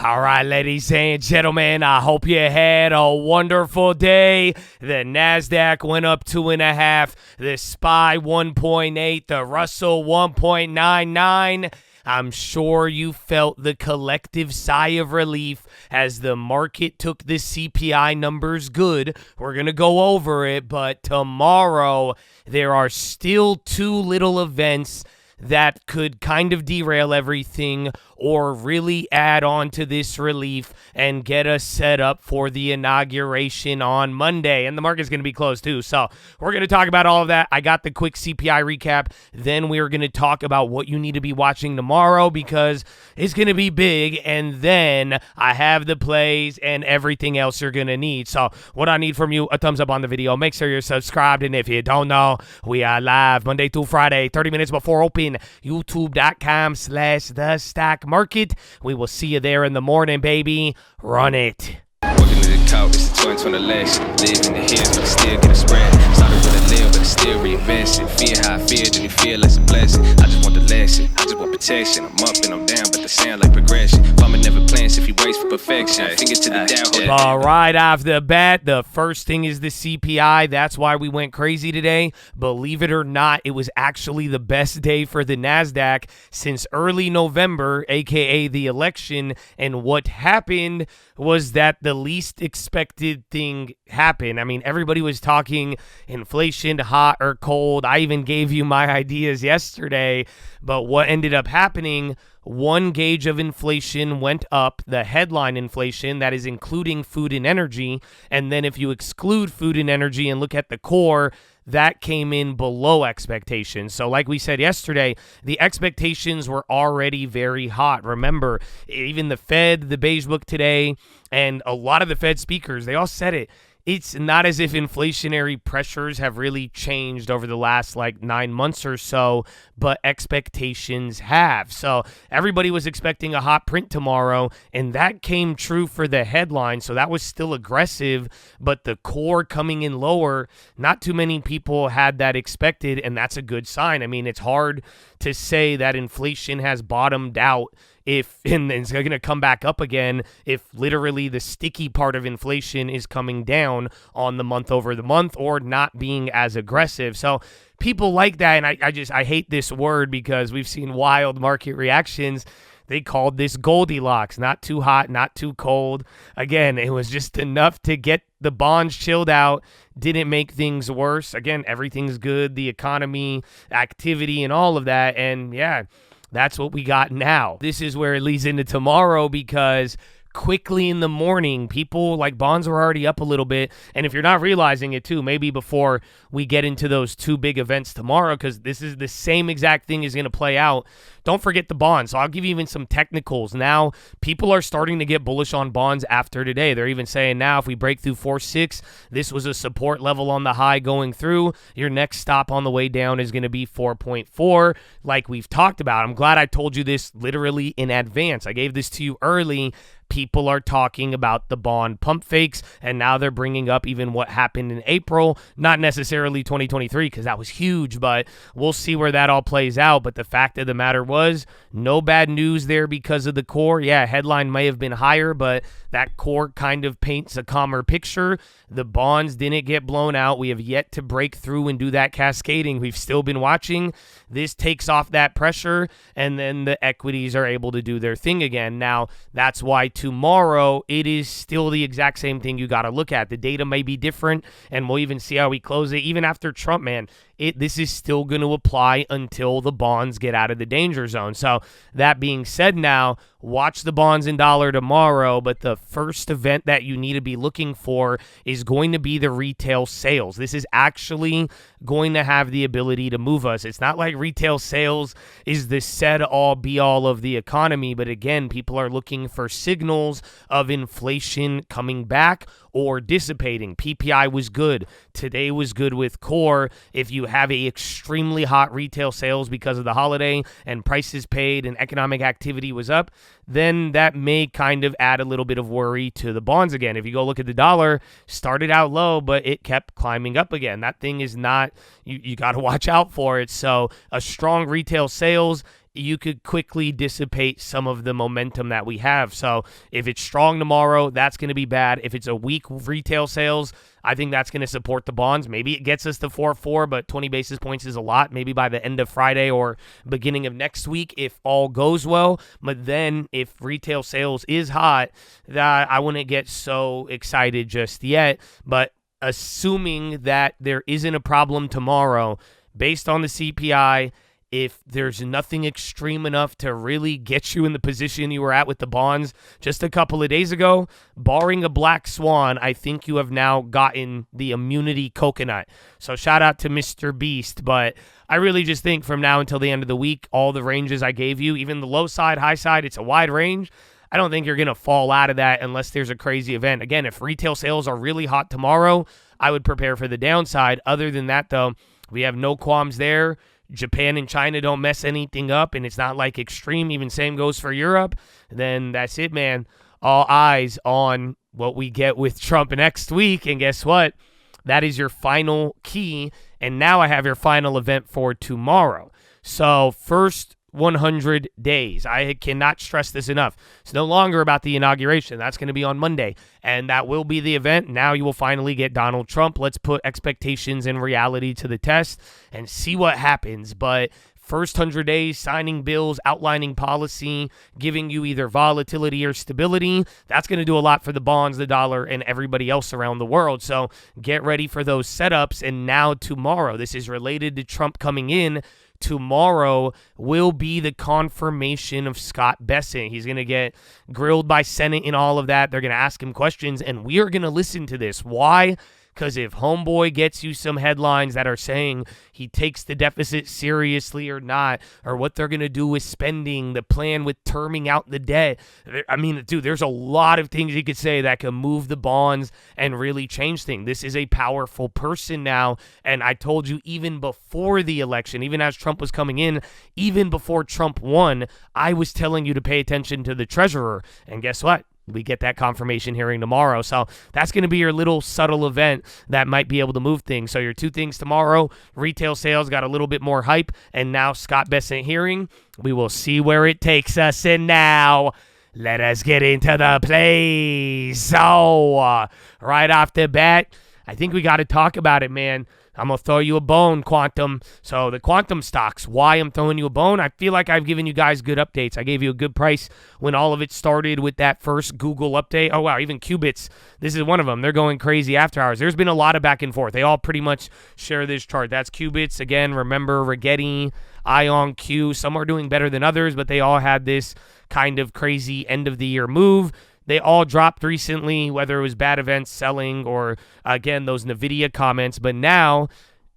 All right, ladies and gentlemen, I hope you had a wonderful day. The NASDAQ went up 2.5, the SPY 1.8, the Russell 1.99. I'm sure you felt the collective sigh of relief as the market took the CPI numbers good. We're going to go over it, but tomorrow there are still two little events that could kind of derail everything or really add on to this relief and get us set up for the inauguration on Monday. And the market's going to be closed too. So we're going to talk about all of that. I got the quick CPI recap. Then we're going to talk about what you need to be watching tomorrow because it's going to be big. And then I have the plays and everything else you're going to need. So what I need from you, a thumbs up on the video. Make sure you're subscribed. And if you don't know, we are live Monday through Friday, 30 minutes before open, youtube.com/the stock market. We will see you there in the morning, baby. Run it. Working to the couch, it's a 2020 election. Live in the hills, but I still get a spread. Started with a live, but I still reinvest it. Feel how I feel, then you feel like it's a blessing. I just want the lesson, I just want protection. I'm up and I'm down, but the sound like progression. Farmer never plans if he waits for perfection. Finger to the down. All right, off the bat, the first thing is the CPI. That's why we went crazy today. Believe it or not, it was actually the best day for the NASDAQ since early November, aka the election. And what happened was that the least expected thing happened. I mean, everybody was talking inflation, hot or cold. I even gave you my ideas yesterday, but what ended up happening, one gauge of inflation went up, the headline inflation, that is including food and energy, and then if you exclude food and energy and look at the core, that came in below expectations. So like we said yesterday, the expectations were already very hot. Remember, even the Fed, the Beige Book today, and a lot of the Fed speakers, they all said it. It's not as if inflationary pressures have really changed over the last 9 months or so, but expectations have. So everybody was expecting a hot print tomorrow, and that came true for the headline. So that was still aggressive, but the core coming in lower, not too many people had that expected, and that's a good sign. I mean, it's hard to say that inflation has bottomed out and it's going to come back up again if literally the sticky part of inflation is coming down on the month over the month or not being as aggressive. So people like that, and I hate this word because we've seen wild market reactions. They called this Goldilocks, not too hot, not too cold. Again, it was just enough to get the bonds chilled out, didn't make things worse. Again, everything's good, the economy, activity, and all of that, and yeah, that's what we got now. This is where it leads into tomorrow because quickly in the morning, people bonds were already up a little bit. And if you're not realizing it too, maybe before we get into those two big events tomorrow, because this is the same exact thing is going to play out. Don't forget the bonds. So I'll give you even some technicals. Now, people are starting to get bullish on bonds after today. They're even saying now if we break through 4.6, this was a support level on the high going through. Your next stop on the way down is going to be 4.4 like we've talked about. I'm glad I told you this literally in advance. I gave this to you early. People are talking about the bond pump fakes, and now they're bringing up even what happened in April, not necessarily 2023 because that was huge, but we'll see where that all plays out. But the fact of the matter was no bad news there because of the core. Yeah, headline may have been higher, but that core kind of paints a calmer picture. The bonds didn't get blown out. We have yet to break through and do that cascading. We've still been watching. This takes off that pressure, and then the equities are able to do their thing again. Now, that's why tomorrow it is still the exact same thing you got to look at. The data may be different, and we'll even see how we close it. Even after Trump, man, this is still going to apply until the bonds get out of the danger zone. So that being said, now watch the bonds in dollar tomorrow, but the first event that you need to be looking for is going to be the retail sales. This is actually going to have the ability to move us. It's not like retail sales is the set-all, be-all of the economy, but again, people are looking for signals of inflation coming back or dissipating. PPI was good. Today was good with core. If you have a extremely hot retail sales because of the holiday and prices paid and economic activity was up, then that may kind of add a little bit of worry to the bonds again. If you go look at the dollar, started out low, but it kept climbing up again. That thing is not, you got to watch out for it. So a strong retail sales you could quickly dissipate some of the momentum that we have. So if it's strong tomorrow, that's going to be bad. If it's a weak retail sales, I think that's going to support the bonds. Maybe it gets us to 4.4, but 20 basis points is a lot. Maybe by the end of Friday or beginning of next week, if all goes well. But then if retail sales is hot, that I wouldn't get so excited just yet. But assuming that there isn't a problem tomorrow, based on the CPI, if there's nothing extreme enough to really get you in the position you were at with the bonds just a couple of days ago, barring a black swan, I think you have now gotten the immunity coconut. So shout out to Mr. Beast, but I really just think from now until the end of the week, all the ranges I gave you, even the low side, high side, it's a wide range. I don't think you're going to fall out of that unless there's a crazy event. Again, if retail sales are really hot tomorrow, I would prepare for the downside. Other than that, though, we have no qualms there. Japan and China don't mess anything up, and it's not like extreme. Even same goes for Europe. Then that's it, man. All eyes on what we get with Trump next week. And guess what? That is your final key. And now I have your final event for tomorrow. So first 100 days. I cannot stress this enough. It's no longer about the inauguration. That's going to be on Monday, and that will be the event. Now you will finally get Donald Trump. Let's put expectations and reality to the test and see what happens. But first 100 days, signing bills, outlining policy, giving you either volatility or stability, that's going to do a lot for the bonds, the dollar, and everybody else around the world. So get ready for those setups. And now tomorrow, this is related to Trump coming in. Tomorrow will be the confirmation of Scott Bessent. He's going to get grilled by Senate and all of that. They're going to ask him questions, and we are going to listen to this. Why? Because if homeboy gets you some headlines that are saying he takes the deficit seriously or not, or what they're going to do with spending, the plan with terming out the debt. I mean, dude, there's a lot of things you could say that can move the bonds and really change things. This is a powerful person now, and I told you even before the election, even as Trump was coming in, even before Trump won, I was telling you to pay attention to the treasurer, and guess what? We get that confirmation hearing tomorrow. So that's going to be your little subtle event that might be able to move things. So your two things tomorrow, retail sales got a little bit more hype, and now Scott Bessent hearing. We will see where it takes us. And now let us get into the plays. So right off the bat, I think we got to talk about it, man. I'm going to throw you a bone, Quantum. So the Quantum stocks, why I'm throwing you a bone, I feel like I've given you guys good updates. I gave you a good price when all of it started with that first Google update. Oh, wow, even Qubits, this is one of them. They're going crazy after hours. There's been a lot of back and forth. They all pretty much share this chart. That's Qubits. Again, remember Rigetti, IonQ. Some are doing better than others, but they all had this kind of crazy end-of-the-year move. They all dropped recently, whether it was bad events selling or, again, those NVIDIA comments. But now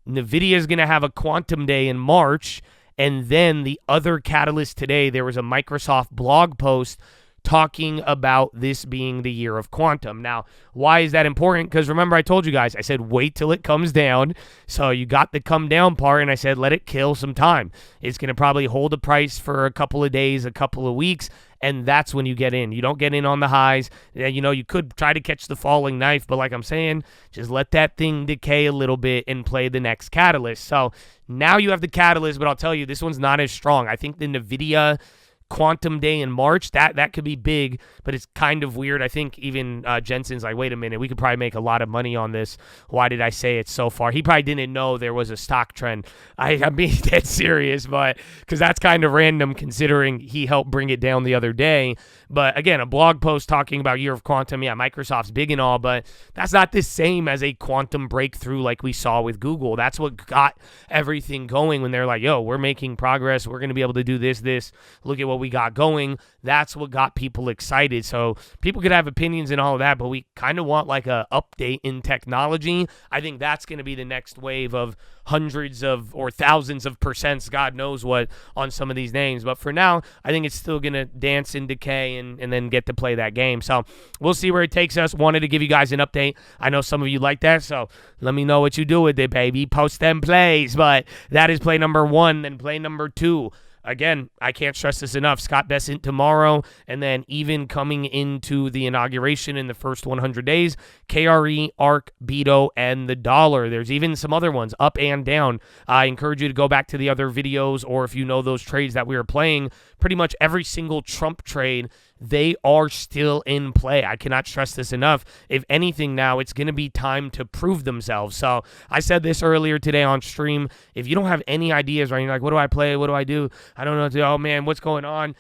NVIDIA is going to have a quantum day in March. And then the other catalyst today, there was a Microsoft blog post talking about this being the year of quantum. Now, why is that important? Because remember, I told you guys, I said, wait till it comes down. So you got the come down part, and I said, let it kill some time. It's going to probably hold a price for a couple of days, a couple of weeks, and that's when you get in. You don't get in on the highs. You know, you could try to catch the falling knife, but like I'm saying, just let that thing decay a little bit and play the next catalyst. So now you have the catalyst, but I'll tell you, this one's not as strong. I think the NVIDIA quantum day in March, that could be big, but it's kind of weird. I think even Jensen's like, wait a minute, we could probably make a lot of money on this. Why did I say it so far? He probably didn't know there was a stock trend. I'm being dead serious, but because that's kind of random considering he helped bring it down the other day. But again, a blog post talking about year of quantum. Yeah, Microsoft's big and all, but that's not the same as a quantum breakthrough like we saw with Google. That's what got everything going when they're like, yo, we're making progress. We're going to be able to do this. Look at what we got going. That's what got people excited. So people could have opinions and all of that, but we kind of want like a update in technology. I think that's going to be the next wave of hundreds of or thousands of percents, God knows what, on some of these names. But for now, I think it's still going to dance in decay and then get to play that game. So we'll see where it takes us. Wanted to give you guys an update. I know some of you like that, so let me know what you do with it, baby. Post them plays. But that is play number one. And play number two, again, I can't stress this enough. Scott Bessent tomorrow, and then even coming into the inauguration in the first 100 days, KRE, ARC, BETO, and the dollar. There's even some other ones, up and down. I encourage you to go back to the other videos, or if you know those trades that we were playing, pretty much every single Trump trade, they are still in play. I cannot stress this enough. If anything now, it's going to be time to prove themselves. So I said this earlier today on stream. If you don't have any ideas, right, you're like, what do I play? What do I do? I don't know what to do. Oh, man, what's going on?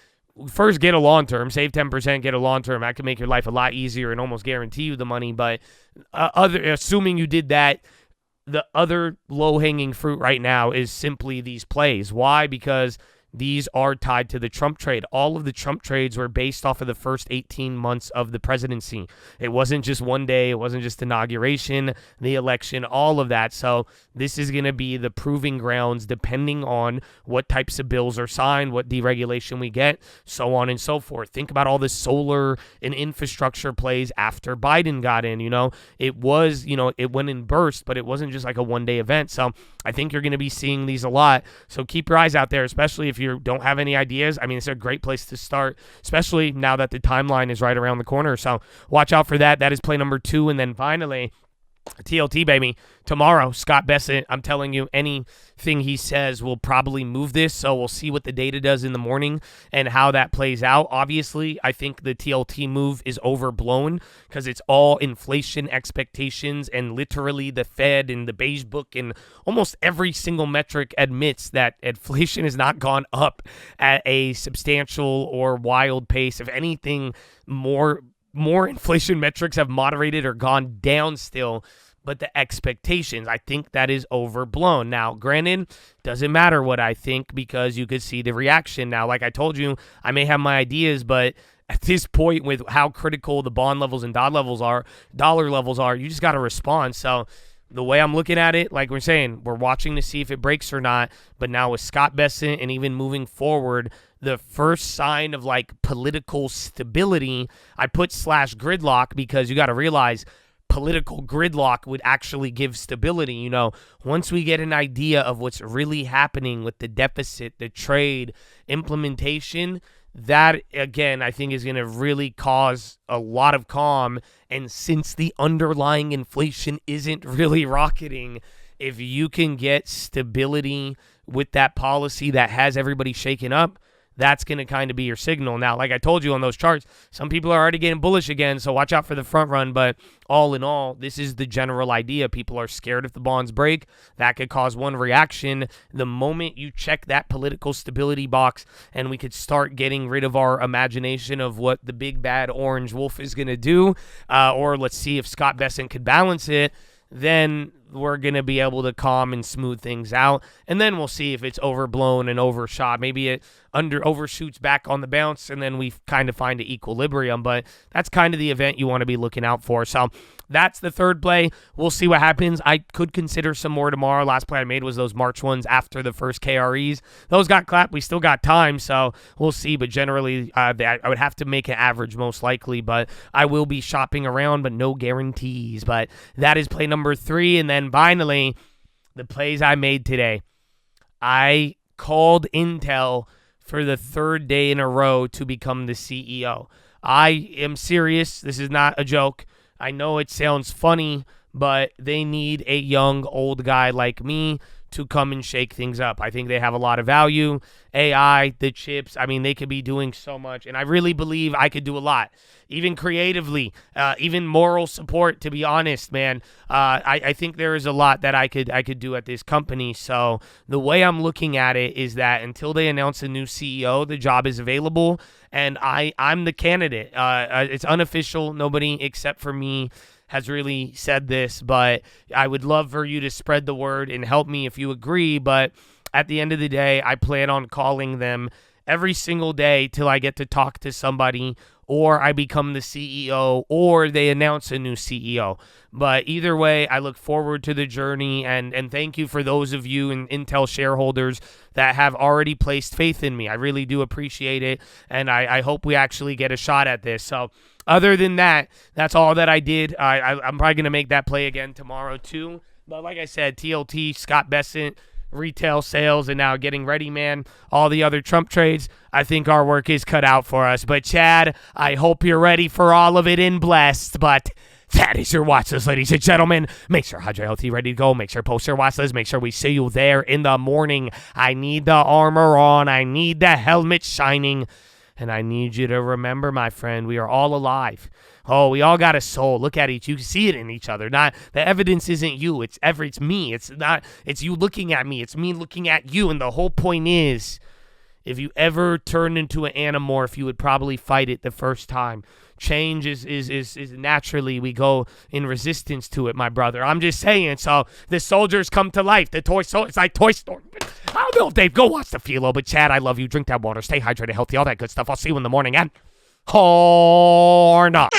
First, get a long term. Save 10%, get a long term. That can make your life a lot easier and almost guarantee you the money. But assuming you did that, the other low-hanging fruit right now is simply these plays. Why? Because these are tied to the Trump trade. All of the Trump trades were based off of the first 18 months of the presidency. It wasn't just one day. It wasn't just inauguration, the election, all of that. So this is going to be the proving grounds depending on what types of bills are signed, what deregulation we get, so on and so forth. Think about all the solar and infrastructure plays after Biden got in. It was, it went in burst, but it wasn't just like a one-day event. So I think you're going to be seeing these a lot. So keep your eyes out there, especially if you don't have any ideas. I mean, it's a great place to start, especially now that the timeline is right around the corner. So watch out for that. That is play number 2. And then finally, TLT, baby. Tomorrow, Scott Bessent, I'm telling you, anything he says will probably move this. So we'll see what the data does in the morning and how that plays out. Obviously, I think the TLT move is overblown because it's all inflation expectations, and literally the Fed and the Beige Book and almost every single metric admits that inflation has not gone up at a substantial or wild pace. If anything, more inflation metrics have moderated or gone down still, but the expectations, I think that is overblown. Now, granted, doesn't matter what I think because you could see the reaction. Now, like I told you, I may have my ideas, but at this point with how critical the bond levels and dollar levels are, you just got to respond. So the way I'm looking at it, like we're saying, we're watching to see if it breaks or not. But now with Scott Bessent and even moving forward, the first sign of like political stability, I put /gridlock because you got to realize political gridlock would actually give stability. Once we get an idea of what's really happening with the deficit, the trade, implementation, that, again, I think is going to really cause a lot of calm. And since the underlying inflation isn't really rocketing, if you can get stability with that policy that has everybody shaken up, that's going to kind of be your signal. Now, like I told you on those charts, some people are already getting bullish again, so watch out for the front run. But all in all, this is the general idea. People are scared if the bonds break. That could cause one reaction. The moment you check that political stability box and we could start getting rid of our imagination of what the big bad orange wolf is going to do, or let's see if Scott Bessent could balance it, then we're going to be able to calm and smooth things out. And then we'll see if it's overblown and overshot. Maybe it overshoots back on the bounce, and then we kind of find an equilibrium. But that's kind of the event you want to be looking out for. So that's the third play. We'll see what happens. I could consider some more tomorrow. Last play I made was those March ones after the first KREs. Those got clapped. We still got time, so we'll see. But generally, I would have to make an average most likely. But I will be shopping around, but no guarantees. But that is play number 3. And then finally, the plays I made today. I called Intel for the 3rd day in a row to become the CEO. I am serious. This is not a joke. I know it sounds funny, but they need a young, old guy like me to come and shake things up. I think they have a lot of value. AI, the chips, I mean, they could be doing so much. And I really believe I could do a lot, even creatively, even moral support, to be honest, man. I think there is a lot that I could do at this company. So the way I'm looking at it is that until they announce a new CEO, the job is available, and I'm the candidate. It's unofficial. Nobody except for me has really said this, but I would love for you to spread the word and help me if you agree. But at the end of the day, I plan on calling them every single day till I get to talk to somebody, or I become the CEO, or they announce a new CEO. But either way, I look forward to the journey, and thank you for those of you and Intel shareholders that have already placed faith in me. I really do appreciate it, and I hope we actually get a shot at this. So other than that, that's all that I did. I'm probably going to make that play again tomorrow too. But like I said, TLT, Scott Bessent, retail sales and now getting ready, man. All the other Trump trades, I think our work is cut out for us. But Chad, I hope you're ready for all of it and blessed. But that is your watch list, ladies and gentlemen. Make sure Hydra LT ready to go. Make sure post your watch list. Make sure we see you there in the morning. I need the armor on. I need the helmet shining. And I need you to remember, my friend, we are all alive. Oh, we all got a soul. Look at each. You see it in each other. Not the evidence isn't you. It's me. It's you looking at me. It's me looking at you. And the whole point is, if you ever turned into an animorph, you would probably fight it the first time. Change is naturally, we go in resistance to it, my brother. I'm just saying. So the soldiers come to life. It's like Toy Story. I don't know, Dave. Go watch the Philo. But Chad, I love you. Drink that water. Stay hydrated, healthy, all that good stuff. I'll see you in the morning and or not.